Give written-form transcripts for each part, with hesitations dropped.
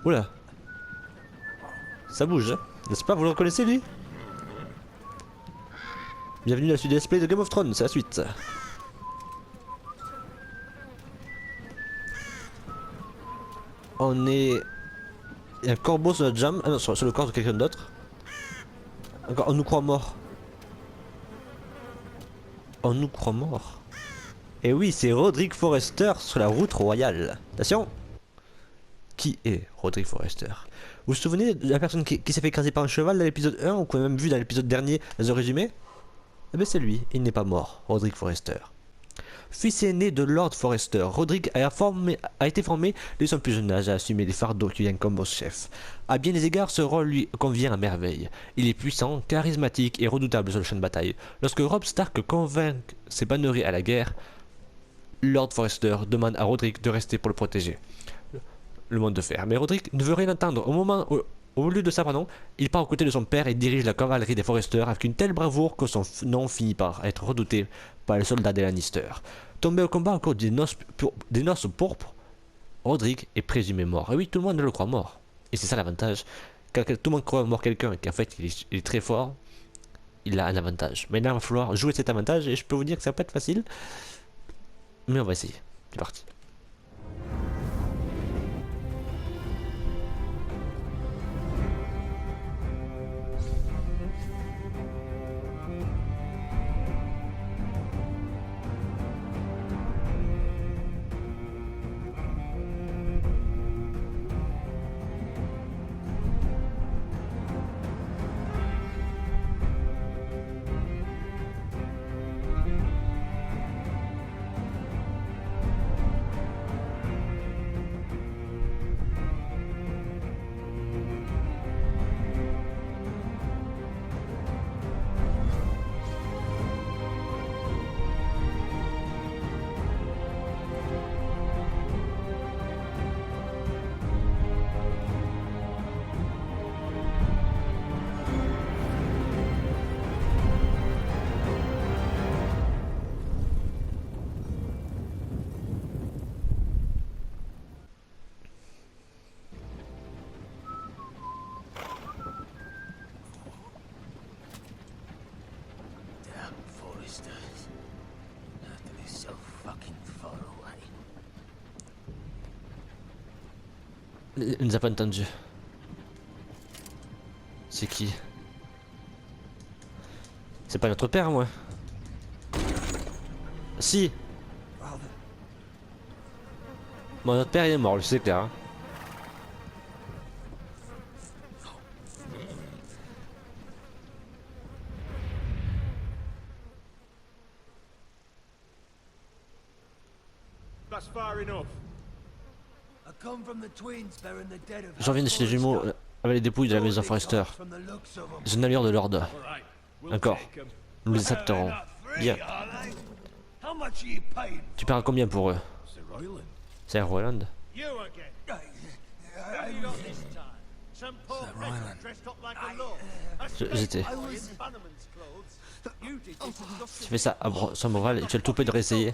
Oula. Ça bouge, hein. N'est-ce pas, vous le reconnaissez lui? Bienvenue à la suite des displays de Game of Thrones, c'est la suite. On est... Il y a un corbeau sur notre jambe, ah non, sur le corps de quelqu'un d'autre. Encore, on nous croit mort. On nous croit mort. Et oui, c'est Roderick Forrester sur la route royale. Attention. Qui est Roderick Forrester? Vous vous souvenez de la personne qui s'est fait écraser par un cheval dans l'épisode 1, ou qu'on a même vu dans l'épisode dernier dans un résumé? Eh bien c'est lui, il n'est pas mort, Roderick Forrester. Fils aîné de Lord Forrester, Roderick a été formé dès son plus jeune âge à assumer les fardeaux qui lui incombent au chef. À bien des égards, ce rôle lui convient à merveille. Il est puissant, charismatique et redoutable sur le champ de bataille. Lorsque Robb Stark convainc ses bannerets à la guerre, Lord Forrester demande à Roderick de rester pour le protéger. Le monde de fer. Mais Roderick ne veut rien entendre. Au lieu de ça, il part aux côtés de son père et dirige la cavalerie des Forrester avec une telle bravoure que son nom finit par être redouté par les soldats des Lannister. Tombé au combat au cours des noces pourpres, Roderick est présumé mort. Et oui, tout le monde le croit mort. Et c'est ça l'avantage. Quand tout le monde croit mort quelqu'un et qu'en fait il est très fort, il a un avantage. Mais là, il va falloir jouer cet avantage et je peux vous dire que ça va pas être facile. Mais on va essayer. C'est parti. Il nous a pas entendu. C'est qui? C'est pas notre père, moi. Si. Bon, notre père il est mort, je sais clair. Hein. J'en viens de chez les jumeaux avec les dépouilles de la maison Forrester. J'ai une allure de Lord. Encore. Nous les accepterons. Bien. Tu parles combien pour eux? C'est Roland. J'étais. Tu fais ça à son moral et tu as le toupet de réessayer.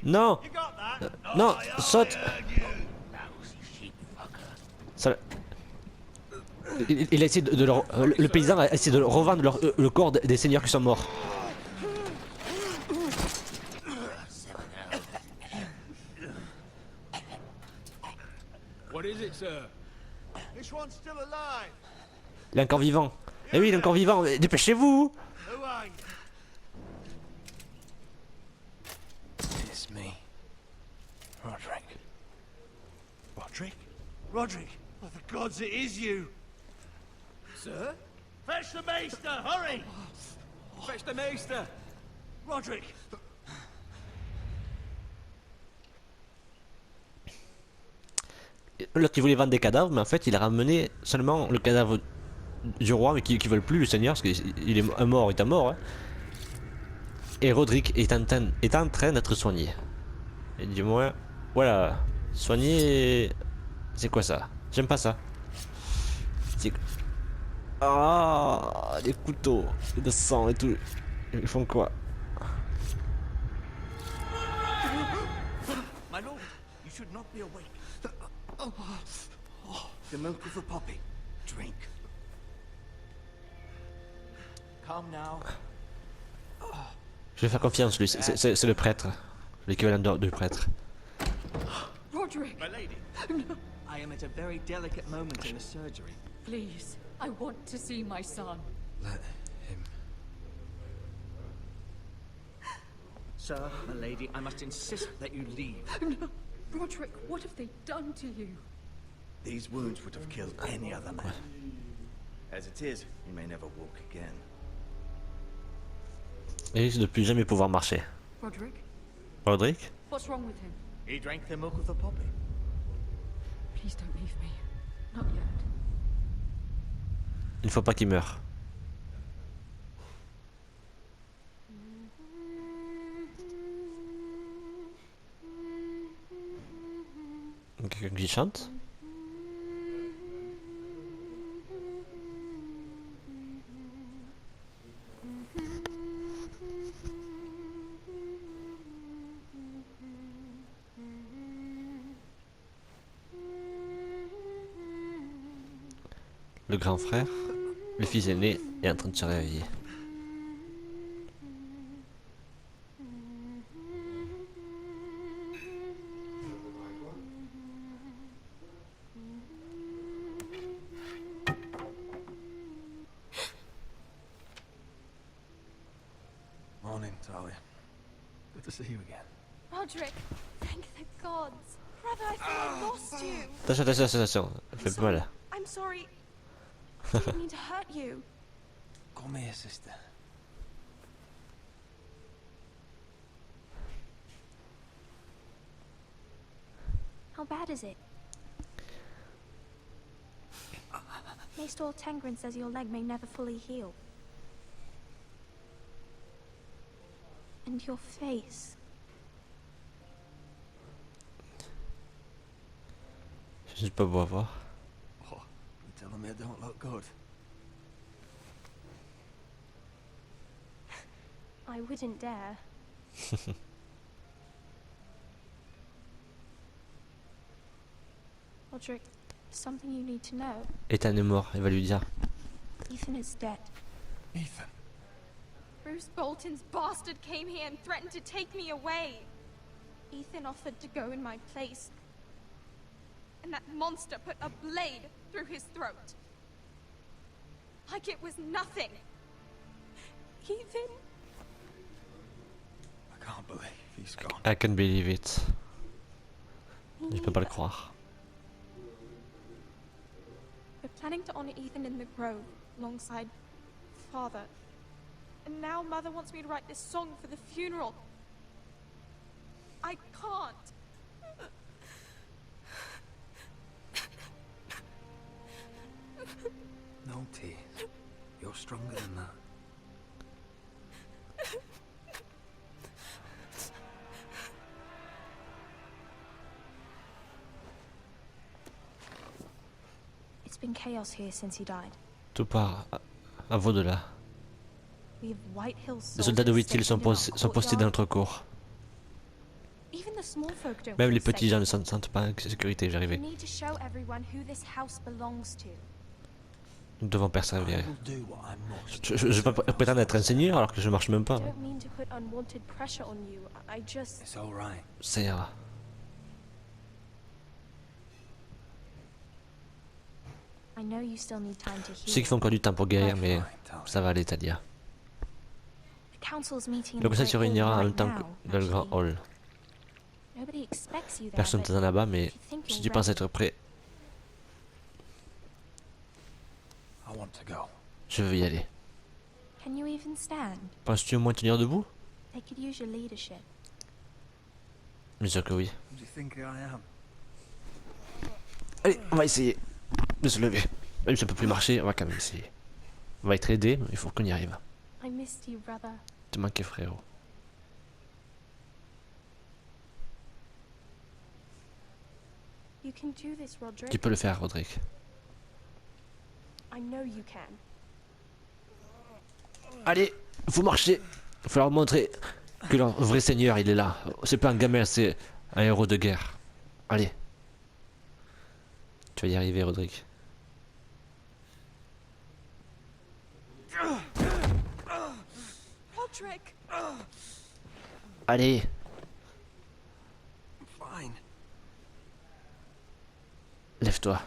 Non. Non, saute. Ça... Il a essayé de leur... le paysan a essayé de revendre le corps des seigneurs qui sont morts. Il est encore vivant. Eh oui, il est encore vivant. Dépêchez-vous. Roderick, by the gods, it is you! Sir? Fetch the maester, hurry! Fetch the maester! Roderick! L'autre qui voulait vendre des cadavres, mais en fait il a ramené seulement le cadavre du roi, mais qui veulent plus le seigneur, parce qu'il est mort, il est mort. Hein. Et Roderick est en train d'être soigné. Et du moins, voilà, soigné... C'est quoi ça? J'aime pas ça. C'est... Ah, les couteaux, et de sang et tout. Ils font quoi? My lord, you should not be awake. The milk of the poppy. Drink. Calm now. Je vais faire confiance, lui. C'est le prêtre. L'équivalent du prêtre. Roderick, My lady. I am at a very delicate moment in the surgery. please. I want to see my son. Let him. Sir, my lady, I must insist that you leave. No. Roderick, what have they done to you? These wounds would have killed any other man. As it is, you may never walk again. Il risque de plus jamais pouvoir marcher. Roderick, Roderick? what's wrong with him? He drank the milk of the poppy. Please don't leave me. Not yet. Il ne faut pas qu'il meure. Quelqu'un qui chante? Le grand frère, le fils aîné, est en train de se réveiller. Morning, Talia. Good to see you again. Roderick, thank the gods. Brother, I thought I lost you. Attention, fais pas mal. I'm sorry. I didn't mean to hurt you. Come here, sister. How bad is it? Maester Tengrin says your leg may never fully heal. And your face. Je suis pas beau à voir. Oh, you telling me I don't look good? I wouldn't dare. Roderick, something you need to know. Ethan est mort, il va lui dire. Ethan is dead. Ethan. Bruce Bolton's bastard came here and threatened to take me away. Ethan offered to go in my place. And that monster put a blade through his throat. Like it was nothing. Ethan? I can't believe he's gone. I can't believe it. Je peux pas le croire. We're planning to honor Ethan in the grove, alongside Father. And now Mother wants me to write this song for the funeral. I can't. No tears. You're stronger than that. It's been chaos here since he died. Tout part à Vaudela. We have White Hill Les soldats de Whithill sont, stationed in our postés dans courtyard. notre cour. Even the small folk don't Même feel les petits safe. gens ne se sentent pas en sécurité, We j'arrivais. need to show everyone who this house belongs to. Nous devons I persévérer. will do what I must. Je vais pas prétendre être un seigneur alors que je marche même pas. I don't mean to put unwanted pressure on you. I just... It's all right. Ça ira. I know you still need time to Je sais heal. qu'il faut encore du temps pour guérir, mais Fine, Talia. ça va aller, Talia. The council's meeting in Le the conseil Great se Hall réunira en right même temps now, que dans le grand actually. hall. Nobody expects you there, Personne ne but t'attend là-bas, mais if you think si you're tu penses ready- être prêt, I want to go. je veux y aller. Can you even stand? Penses-tu au moins tenir debout? They could use your leadership. Bien sûr que oui. Who do you think I am? Allez, on va essayer de se lever. Même si on peut plus marcher, on va quand même essayer. On va être aidé, mais il faut qu'on y arrive. I missed you, brother. Te manquer, frérot. You can do this, Roderick. Tu peux le faire, Roderick. I know you can. Allez, faut marcher. Il faut leur montrer que leur vrai seigneur, il est là. C'est pas un gamin, c'est un héros de guerre. Allez. Tu vas y arriver, Roderick. Roderick! Allez. Fine. Lève-toi.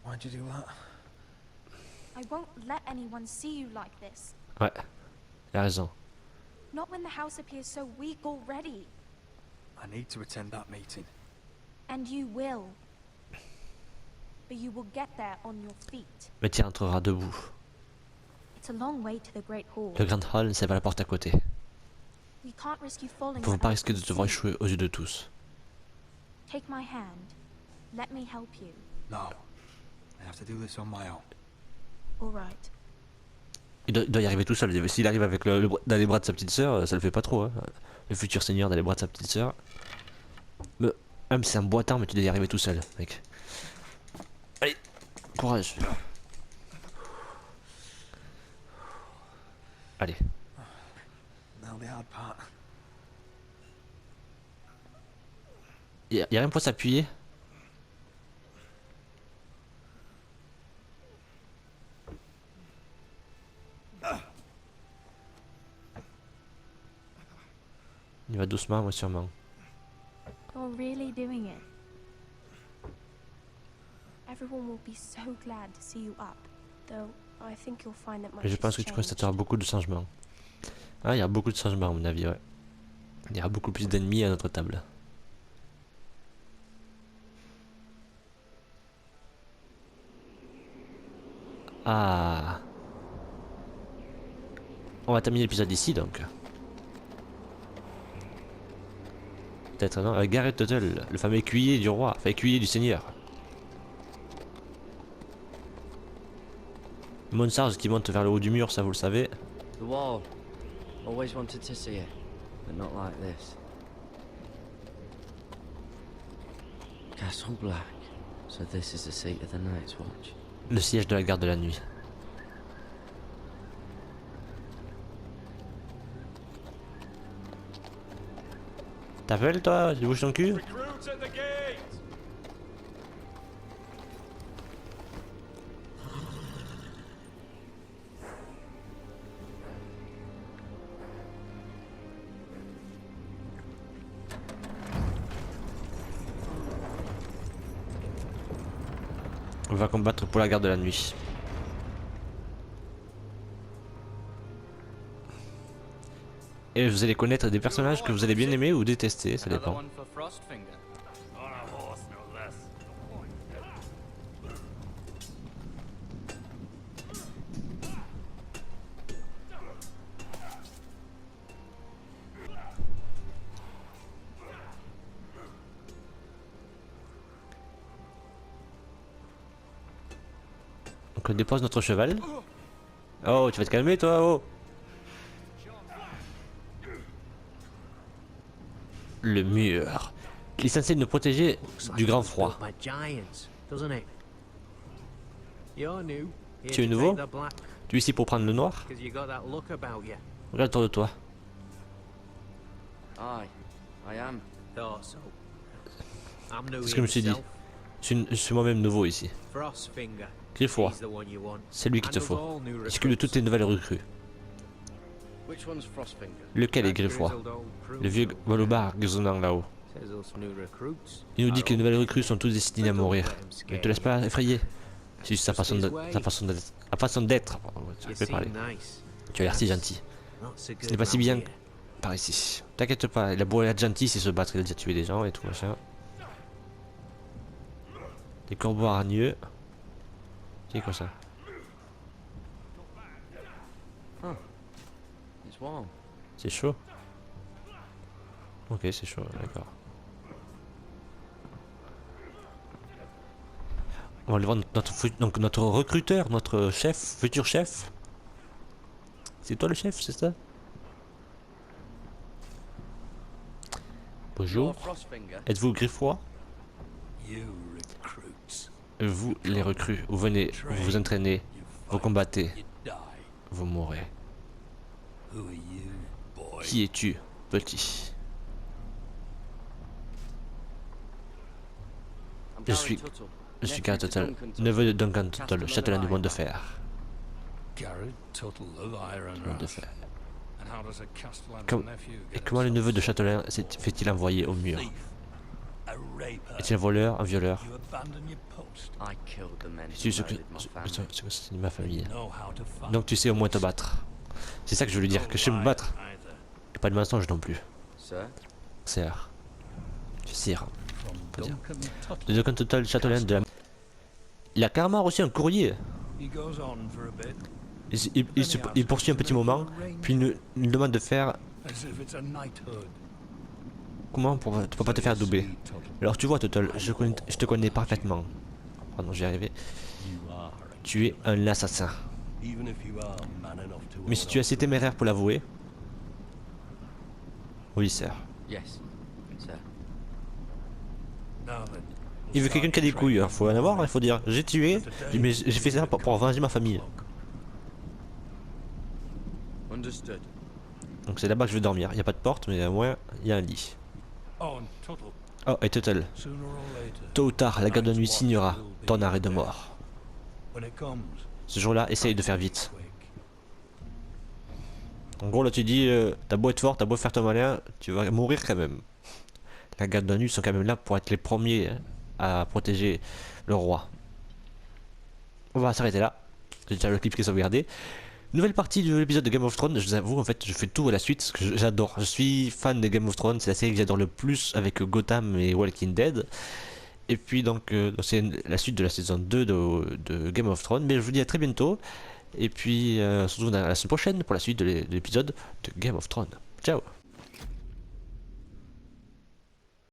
Why'd you do that? I won't let anyone see you like this. Ouais. Il a raison. Not when the house appears so weak already. I need to attend that meeting. And you will. But you will get there on your feet. Mais tu entreras debout. It's a long way to the Great Hall. Le Grand Hall, c'est vers la porte à côté. We can't risk you falling. Nous ne pouvons pas without risquer de te voir échouer aux yeux de tous. Take my hand. Let me help you. No. I have to do this on my own. All right. Il doit y arriver tout seul. S'il arrive avec dans les bras de sa petite sœur, ça le fait pas trop. Hein. Le futur seigneur dans les bras de sa petite sœur. Mais, même si c'est un boitant, mais tu dois y arriver tout seul, mec. Allez, courage. Allez. Now the hard part. Y a rien pour s'appuyer. Il va doucement, moi sûrement. You're really doing it. Everyone will be so glad to see you up. Though I think you'll find that much Et je has pense que tu changed. constateras beaucoup de changements. Ah, il y a beaucoup de changements à mon avis, ouais. Il y aura beaucoup plus d'ennemis à notre table. Ah. On va terminer l'épisode ici donc. Peut-être non, Gareth Tuttle, le fameux écuyer du roi, enfin écuyer du seigneur. Monsarge qui monte vers le haut du mur, ça vous le savez. The wall. Always wanted to see it, but not like this. Castle Black. So this is the seat of the Night's Watch. Le siège de la garde de la nuit. T'appelles toi? Tu bouges ton cul? Recruits at the gate! On va combattre pour la garde de la nuit. Et vous allez connaître des personnages que vous allez bien aimer ou détester, ça Another dépend. one for Frostfinger. On a horse, no less. Donc on dépose notre cheval. Oh, tu vas te calmer toi, oh. Le mur. Il est censé nous protéger du grand froid. Tu es nouveau? Tu es ici pour prendre le noir? Regarde autour de toi. Aye, I am. C'est ce que je me suis dit. Je suis moi-même nouveau ici. Griffoir, c'est lui qu'il te faut. Excuse toutes les nouvelles recrues. Which one's Frostfinger? Lequel est Griffoir? Le vieux Wallobar grisonnant là-haut. Il nous dit que les nouvelles recrues sont tous destinées à mourir. Ne te laisse pas effrayer. C'est juste sa façon d'être. Tu peux parler. Tu as l'air si gentil. Ce n'est pas si bien par ici. T'inquiète pas, il a beau être gentil, c'est se battre, il a déjà tué des gens et tout machin. Des corbeaux aragneux. C'est quoi ça? It's warm. C'est chaud. Ok, c'est chaud, d'accord. On va aller voir notre recruteur, notre chef, futur chef. C'est toi le chef, c'est ça? Bonjour. Frostfinger. Êtes-vous Griffois? You recruits. Vous, les recrues, vous venez, vous vous entraînez, You vous fight. combattez, You die. vous mourrez. Who are you, boy? Qui es-tu, petit? I'm Je Gary suis- Tuttle, Je suis nephew Gareth to Tuttle, Duncan Tuttle. neveu de Duncan Tuttle, châtelain du monde de fer. Garrett Tuttle of Iron Monde de Rush. fer. And how does a Castellan's Comme- nephew Et get comment le neveu de himself châtelain fait-il envoyer au mur? thief, a raper? Est-il un voleur, un violeur? You abandon your post. I killed the men Tu who sais ce que murdered my family. c'est ma famille. Know how to fight. Donc tu sais au moins te battre. C'est ça que je voulais dire, que je sais me battre. Either. Et pas de mensonge non plus. Sir, Sire. Sire. From Faut dire. Duncan Tuttle. De Duncan Tuttle, châtelain de la... Il a carrément reçu un courrier. He goes on for a bit, Il poursuit un petit moment, puis il demande de faire... as if it's a knighthood. Comment pour pas te faire doubler? Alors tu vois Tuttle, je te connais parfaitement. Pardon, j'y arrivé. You are a Tu es un assassin. even if you are man enough to Mais si tu es assez téméraire pour l'avouer... Oui, sir. yes, sir. Now then, Il veut quelqu'un qui a des couilles, hein. Faut en avoir, il faut dire. J'ai tué, mais j'ai fait ça pour venger ma famille. Understood. Donc c'est là-bas que je vais dormir. Il n'y a pas de porte, mais au moins, il y a un lit. Oh, and Tuttle, Oh, et Tuttle. sooner or later, Tôt ou tard, la garde de nuit signera ton arrêt de mort. when it comes, Ce jour-là, essaye de faire vite. quick. En gros, là, tu dis, t'as beau être fort, t'as beau faire ton malin, tu vas mourir quand même. La garde de nuit sont quand même là pour être les premiers à protéger le roi. On va s'arrêter là. J'ai déjà le clip qui est sauvegardé. Nouvelle partie de l'épisode de Game of Thrones. Je vous avoue, en fait, je fais tout à la suite parce que j'adore. Je suis fan de Game of Thrones. C'est la série que j'adore le plus avec Gotham et Walking Dead. Et puis donc, c'est la suite de la saison 2 de Game of Thrones. Mais je vous dis à très bientôt. Et puis, on se retrouve la semaine prochaine pour la suite de l'épisode de Game of Thrones. Ciao!